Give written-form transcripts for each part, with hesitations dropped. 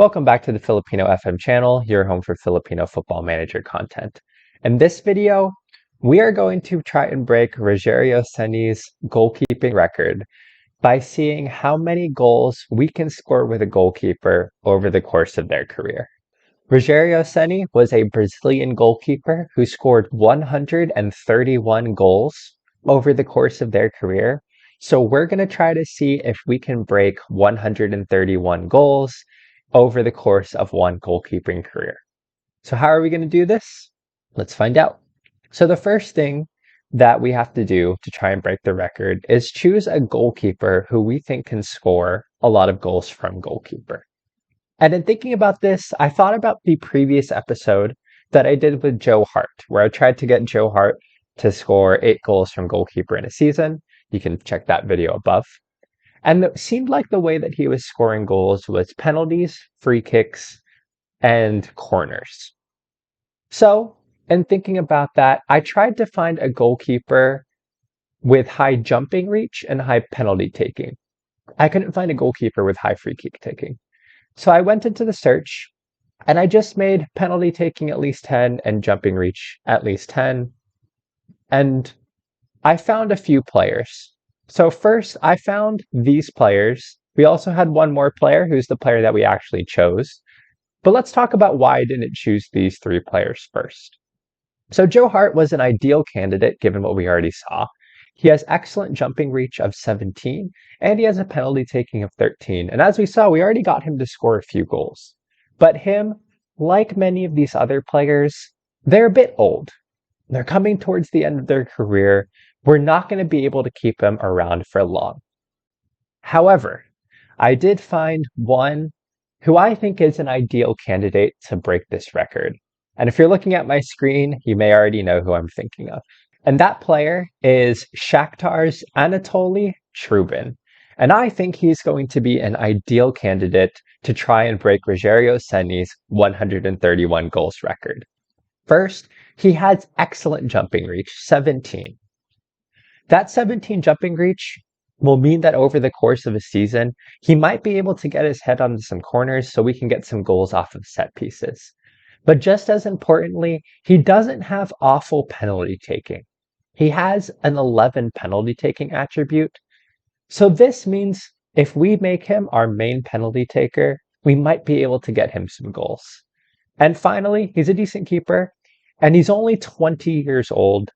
Welcome back to the Filipino FM channel, your home for Filipino Football Manager content. In this video, we are going to try and break Rogerio Ceni's goalkeeping record by seeing how many goals we can score with a goalkeeper over the course of their career. Rogerio Ceni was a Brazilian goalkeeper who scored 131 goals over the course of their career. So we're going to try to see if we can break 131 goals over the course of one goalkeeping career. So how are we going to do this? Let's find out. So the first thing that we have to do to try and break the record is choose a goalkeeper who we think can score a lot of goals from goalkeeper. And in thinking about this, I thought about the previous episode that I did with Joe Hart, where I tried to get Joe Hart to score 8 goals from goalkeeper in a season. You can check that video above. And it seemed like the way that he was scoring goals was penalties, free kicks, and corners. So, in thinking about that, I tried to find a goalkeeper with high jumping reach and high penalty taking. I couldn't find a goalkeeper with high free kick taking. So I went into the search and I just made penalty taking at least 10 and jumping reach at least 10. And I found a few players. So first, I found these players. We also had one more player who's the player that we actually chose. But let's talk about why I didn't choose these 3 players first. So Joe Hart was an ideal candidate given what we already saw. He has excellent jumping reach of 17, and he has a penalty taking of 13. And as we saw, we already got him to score a few goals. But him, like many of these other players, they're a bit old. They're coming towards the end of their career. We're not going to be able to keep them around for long. However, I did find one who I think is an ideal candidate to break this record. And if you're looking at my screen, you may already know who I'm thinking of. And that player is Shakhtar's Anatoly Trubin. And I think he's going to be an ideal candidate to try and break Rogerio Ceni's 131 goals record. First, he has excellent jumping reach, 17. That 17 jumping reach will mean that over the course of a season, he might be able to get his head onto some corners so we can get some goals off of set pieces. But just as importantly, he doesn't have awful penalty taking. He has an 11 penalty taking attribute. So this means if we make him our main penalty taker, we might be able to get him some goals. And finally, he's a decent keeper, and he's only 20 years old.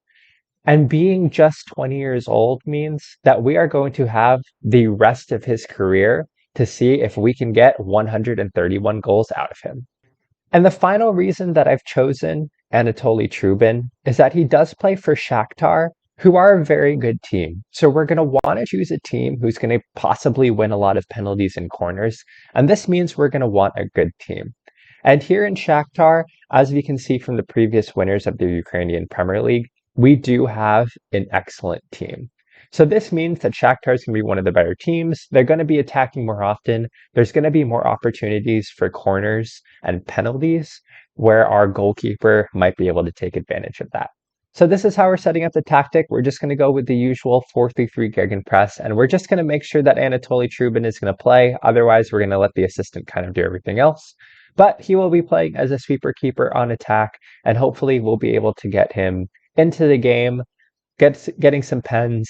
And being just 20 years old means that we are going to have the rest of his career to see if we can get 131 goals out of him. And the final reason that I've chosen Anatoly Trubin is that he does play for Shakhtar, who are a very good team. So we're going to want to choose a team who's going to possibly win a lot of penalties and corners. And this means we're going to want a good team. And here in Shakhtar, as we can see from the previous winners of the Ukrainian Premier League, we do have an excellent team. So this means that Shakhtar is going to be one of the better teams. They're going to be attacking more often. There's going to be more opportunities for corners and penalties where our goalkeeper might be able to take advantage of that. So this is how we're setting up the tactic. We're just going to go with the usual 4-3-3 gegenpress, and we're just going to make sure that Anatoly Trubin is going to play. Otherwise, we're going to let the assistant kind of do everything else. But he will be playing as a sweeper keeper on attack, and hopefully we'll be able to get him into the game, getting some pens,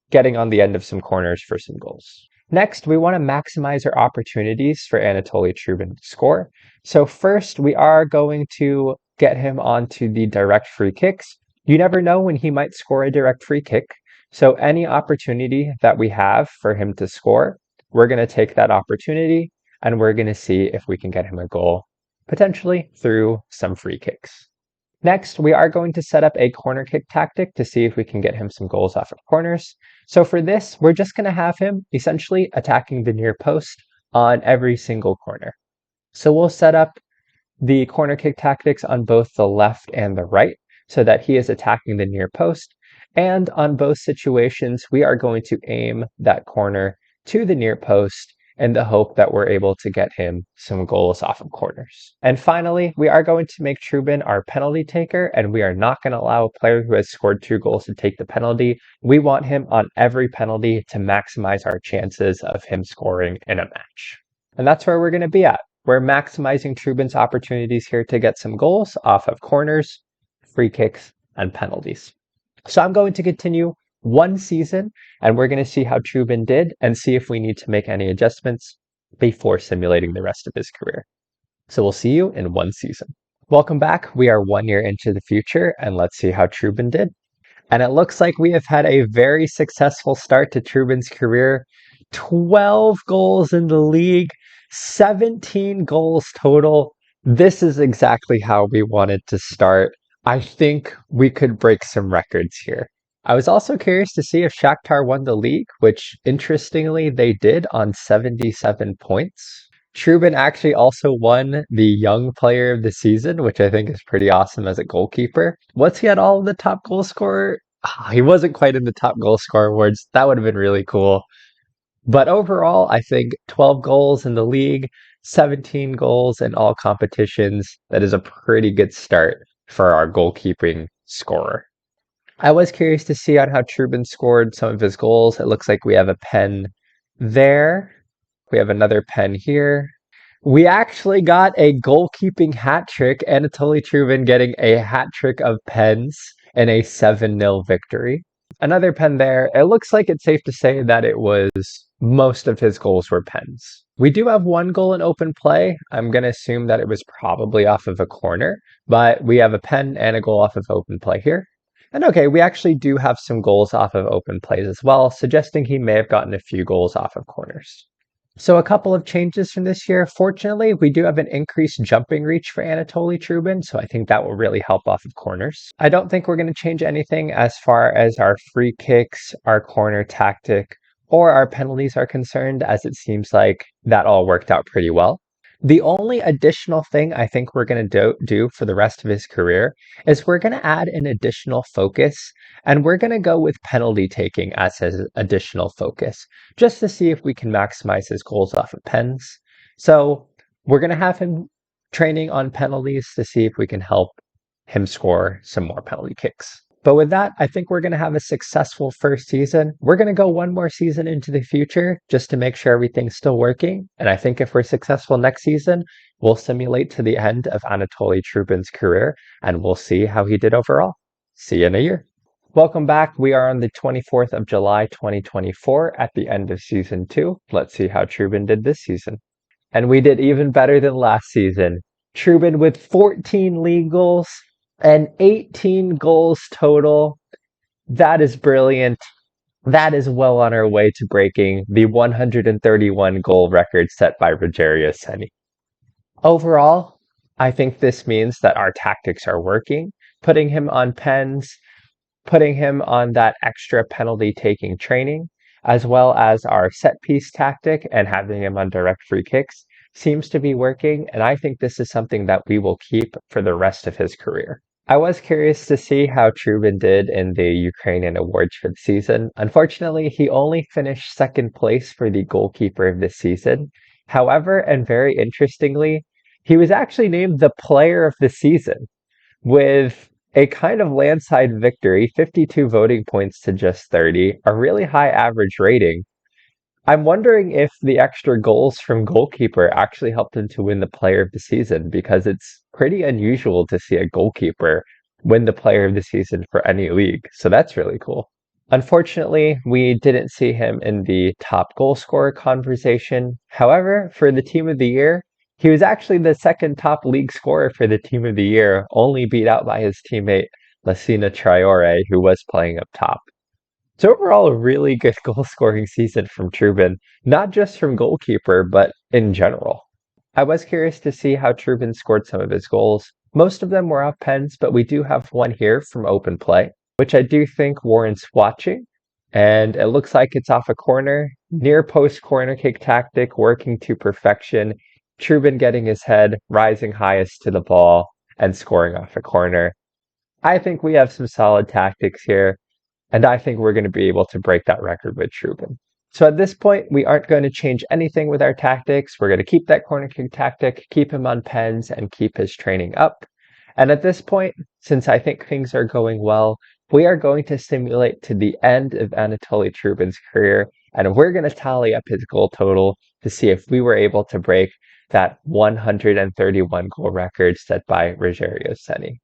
getting on the end of some corners for some goals. Next, we want to maximize our opportunities for Anatoly Trubin to score. So first, we are going to get him onto the direct free kicks. You never know when he might score a direct free kick. So any opportunity that we have for him to score, we're going to take that opportunity and we're going to see if we can get him a goal, potentially through some free kicks. Next, we are going to set up a corner kick tactic to see if we can get him some goals off of corners. So for this, we're just going to have him essentially attacking the near post on every single corner. So we'll set up the corner kick tactics on both the left and the right so that he is attacking the near post. And on both situations, we are going to aim that corner to the near post in the hope that we're able to get him some goals off of corners. And finally, we are going to make Trubin our penalty taker, and we are not going to allow a player who has scored 2 goals to take the penalty. We want him on every penalty to maximize our chances of him scoring in a match. And that's where we're going to be at. We're maximizing Trubin's opportunities here to get some goals off of corners, free kicks, and penalties. So I'm going to continue one season, and we're going to see how Trubin did and see if we need to make any adjustments before simulating the rest of his career. So we'll see you in one season. Welcome back. We are 1 year into the future, and let's see how Trubin did. And it looks like we have had a very successful start to Trubin's career. 12 goals in the league, 17 goals total. This is exactly how we wanted to start. I think we could break some records here. I was also curious to see if Shakhtar won the league, which interestingly they did on 77 points. Trubin actually also won the Young Player of the Season, which I think is pretty awesome as a goalkeeper. Was he at all in the top goal scorer? He wasn't quite in the top goal scorer awards. That would have been really cool. But overall, I think 12 goals in the league, 17 goals in all competitions. That is a pretty good start for our goalkeeping scorer. I was curious to see on how Trubin scored some of his goals. It looks like we have a pen there. We have another pen here. We actually got a goalkeeping hat trick. Anatoly Trubin getting a hat trick of pens in a 7-0 victory. Another pen there. It looks like it's safe to say that it was most of his goals were pens. We do have one goal in open play. I'm going to assume that it was probably off of a corner, but we have a pen and a goal off of open play here. And okay, we actually do have some goals off of open plays as well, suggesting he may have gotten a few goals off of corners. So a couple of changes from this year. Fortunately, we do have an increased jumping reach for Anatoly Trubin, so I think that will really help off of corners. I don't think we're going to change anything as far as our free kicks, our corner tactic, or our penalties are concerned, as it seems like that all worked out pretty well. The only additional thing I think we're going to do for the rest of his career is we're going to add an additional focus, and we're going to go with penalty taking as his additional focus, just to see if we can maximize his goals off of pens. So we're going to have him training on penalties to see if we can help him score some more penalty kicks. But with that, I think we're going to have a successful first season. We're going to go one more season into the future just to make sure everything's still working. And I think if we're successful next season, we'll simulate to the end of Anatoly Trubin's career, and we'll see how he did overall. See you in a year. Welcome back. We are on the 24th of July, 2024 at the end of season 2. Let's see how Trubin did this season. And we did even better than last season. Trubin with 14 league goals and 18 goals total. That is brilliant. That is well on our way to breaking the 131 goal record set by Rogerio Ceni. Overall, I think this means that our tactics are working, putting him on pens, putting him on that extra penalty taking training, as well as our set piece tactic and having him on direct free kicks seems to be working. And I think this is something that we will keep for the rest of his career. I was curious to see how Trubin did in the Ukrainian awards for the season. Unfortunately, he only finished second place for the goalkeeper of this season. However, and very interestingly, he was actually named the player of the season with a kind of landslide victory, 52 voting points to just 30, a really high average rating. I'm wondering if the extra goals from goalkeeper actually helped him to win the player of the season, because it's pretty unusual to see a goalkeeper win the player of the season for any league. So that's really cool. Unfortunately, we didn't see him in the top goal scorer conversation. However, for the team of the year, he was actually the second top league scorer for the team of the year, only beat out by his teammate Lassina Traore, who was playing up top. So overall, a really good goal scoring season from Trubin, not just from goalkeeper, but in general. I was curious to see how Trubin scored some of his goals. Most of them were off pens, but we do have one here from open play, which I do think warrants watching. And it looks like it's off a corner, near post corner kick tactic, working to perfection. Trubin getting his head, rising highest to the ball, and scoring off a corner. I think we have some solid tactics here. And I think we're going to be able to break that record with Trubin. So at this point, we aren't going to change anything with our tactics. We're going to keep that corner kick tactic, keep him on pens, and keep his training up. And at this point, since I think things are going well, we are going to simulate to the end of Anatoly Trubin's career, and we're going to tally up his goal total to see if we were able to break that 131 goal record set by Rogerio Ceni.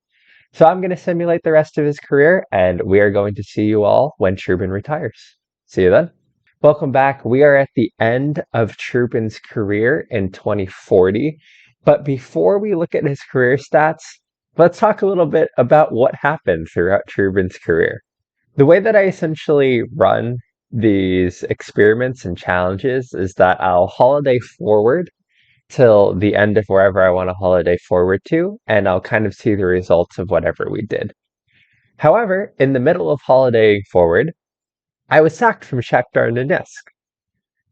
So I'm going to simulate the rest of his career, and we are going to see you all when Trubin retires. See you then. Welcome back. We are at the end of Trubin's career in 2040. But before we look at his career stats, let's talk a little bit about what happened throughout Trubin's career. The way that I essentially run these experiments and challenges is that I'll holiday forward till the end of wherever I want to holiday forward to, and I'll kind of see the results of whatever we did. However, in the middle of holidaying forward, I was sacked from Shakhtar Donetsk.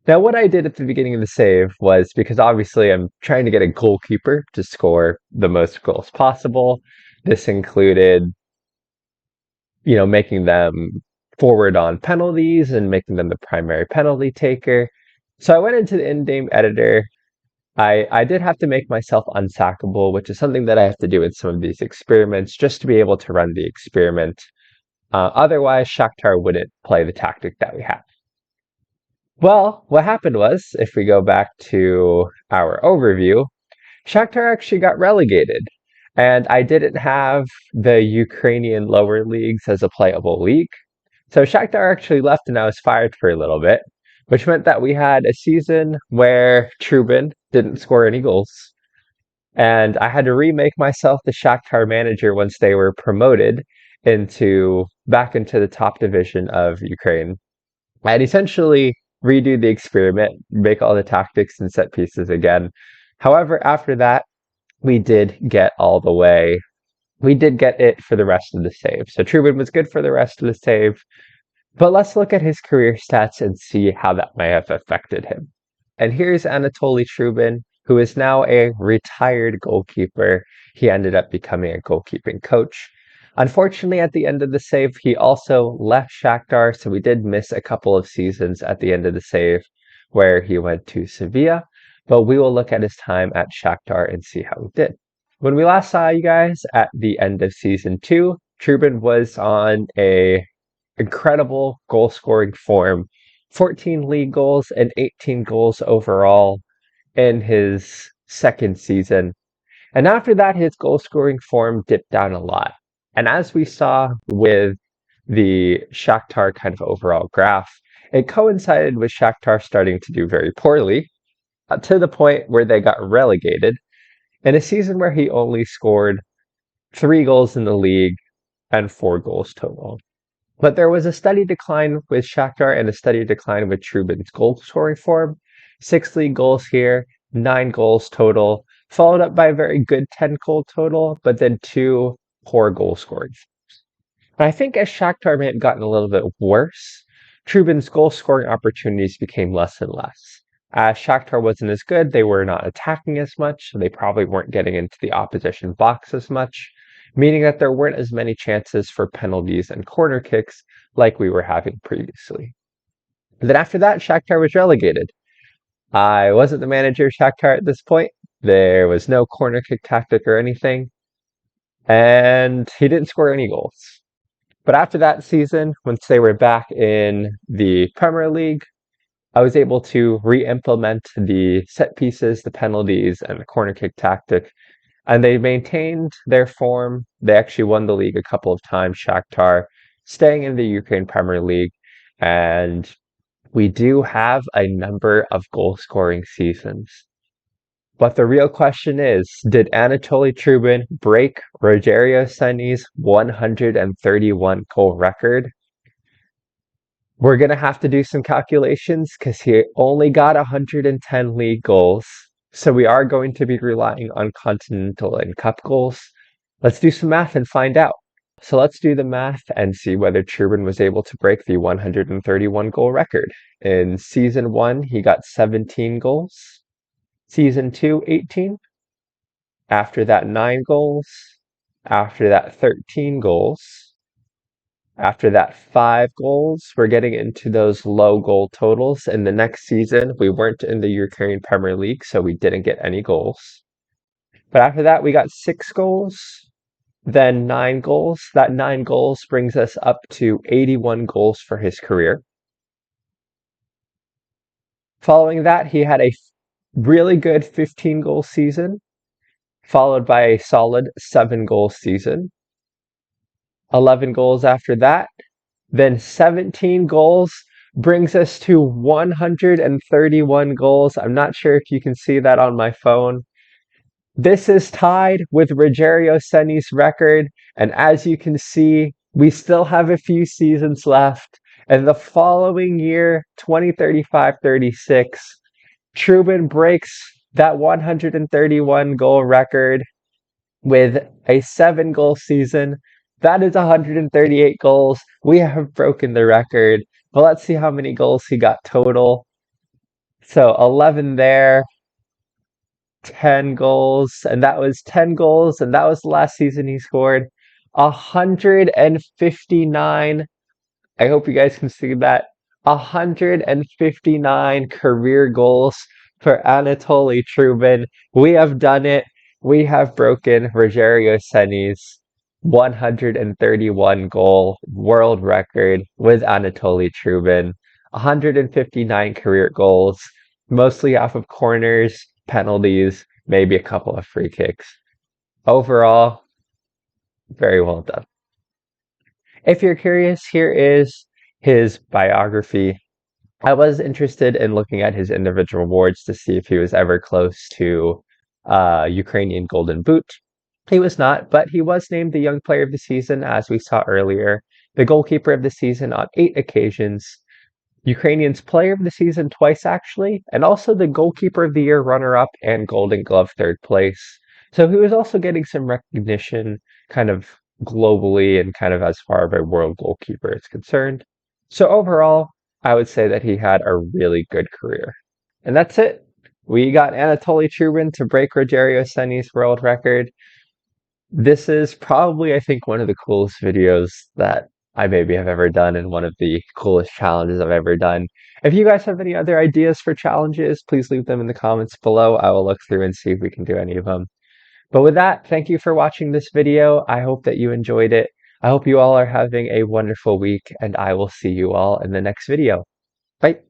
Now, what I did at the beginning of the save was, because obviously I'm trying to get a goalkeeper to score the most goals possible. This included, making them forward on penalties and making them the primary penalty taker. So I went into the in-game editor. I did have to make myself unsackable, which is something that I have to do in some of these experiments just to be able to run the experiment. Otherwise, Shakhtar wouldn't play the tactic that we have. Well, what happened was, if we go back to our overview, Shakhtar actually got relegated. And I didn't have the Ukrainian lower leagues as a playable league. So Shakhtar actually left and I was fired for a little bit, which meant that we had a season where Trubin didn't score any goals. And I had to remake myself the Shakhtar manager once they were promoted back into the top division of Ukraine. I'd essentially redo the experiment, make all the tactics and set pieces again. However, after that, we did get all the way. We did get it for the rest of the save. So Trubin was good for the rest of the save. But let's look at his career stats and see how that may have affected him. And here's Anatoly Trubin, who is now a retired goalkeeper. He ended up becoming a goalkeeping coach. Unfortunately, at the end of the save, he also left Shakhtar, so we did miss a couple of seasons at the end of the save where he went to Sevilla. But we will look at his time at Shakhtar and see how he did. When we last saw you guys at the end of season 2, Trubin was on a incredible goal scoring form, 14 league goals and 18 goals overall in his second season. And after that, his goal scoring form dipped down a lot. And as we saw with the Shakhtar kind of overall graph, it coincided with Shakhtar starting to do very poorly to the point where they got relegated in a season where he only scored 3 goals in the league and 4 goals total. But there was a steady decline with Shakhtar and a steady decline with Trubin's goal scoring form. 6 league goals here, 9 goals total, followed up by a very good 10 goal total, but then 2 poor goal scoring. And I think as Shakhtar may have gotten a little bit worse, Trubin's goal scoring opportunities became less and less. As Shakhtar wasn't as good, they were not attacking as much, so they probably weren't getting into the opposition box as much, meaning that there weren't as many chances for penalties and corner kicks like we were having previously. And then after that, Shakhtar was relegated. I wasn't the manager of Shakhtar at this point. There was no corner kick tactic or anything, and he didn't score any goals. But after that season, once they were back in the Premier League, I was able to re-implement the set pieces, the penalties, and the corner kick tactic, and they maintained their form. They actually won the league a couple of times, Shakhtar, staying in the Ukraine Premier League, and we do have a number of goal-scoring seasons. But the real question is, did Anatoly Trubin break Rogerio Ceni's 131 goal record? We're going to have to do some calculations because he only got 110 league goals. So we are going to be relying on continental and cup goals. Let's do some math and find out. So let's do the math and see whether Trubin was able to break the 131 goal record. In season 1, he got 17 goals. Season 2, 18. After that, 9 goals. After that, 13 goals. After that, 5 goals. We're getting into those low goal totals. In the next season, we weren't in the Ukraine Premier League, so we didn't get any goals. But after that, we got 6 goals, then 9 goals. That 9 goals brings us up to 81 goals for his career. Following that, he had a really good 15-goal season, followed by a solid 7-goal season. 11 goals after that, then 17 goals brings us to 131 goals. I'm not sure if you can see that on my phone. This is tied with Rogerio Ceni's record, and as you can see, we still have a few seasons left. And the following year, 2035-36, Trubin breaks that 131 goal record with a 7-goal season. That is 138 goals. We have broken the record. But let's see how many goals he got total. So 11 there, 10 goals, and that was 10 goals, and that was the last season he scored 159. I hope you guys can see that. 159 career goals for Anatoly Trubin. We have done it. We have broken Rogerio Ceni's 131 goal world record with Anatoly Trubin. 159 career goals, mostly off of corners, penalties, maybe a couple of free kicks. Overall, very well done. If you're curious, here is his biography. I was interested in looking at his individual awards to see if he was ever close to Ukrainian Golden Boot. He was not, but he was named the Young Player of the Season, as we saw earlier, the Goalkeeper of the Season on 8 occasions, Ukrainian's Player of the Season twice, actually, and also the Goalkeeper of the Year runner-up and Golden Glove third place. So he was also getting some recognition kind of globally and kind of as far as a world goalkeeper is concerned. So overall, I would say that he had a really good career. And that's it. We got Anatoly Trubin to break Rogerio Ceni's world record. This is probably, I think, one of the coolest videos that I maybe have ever done and one of the coolest challenges I've ever done. If you guys have any other ideas for challenges, please leave them in the comments below. I will look through and see if we can do any of them. But with that, thank you for watching this video. I hope that you enjoyed it. I hope you all are having a wonderful week, and I will see you all in the next video. Bye.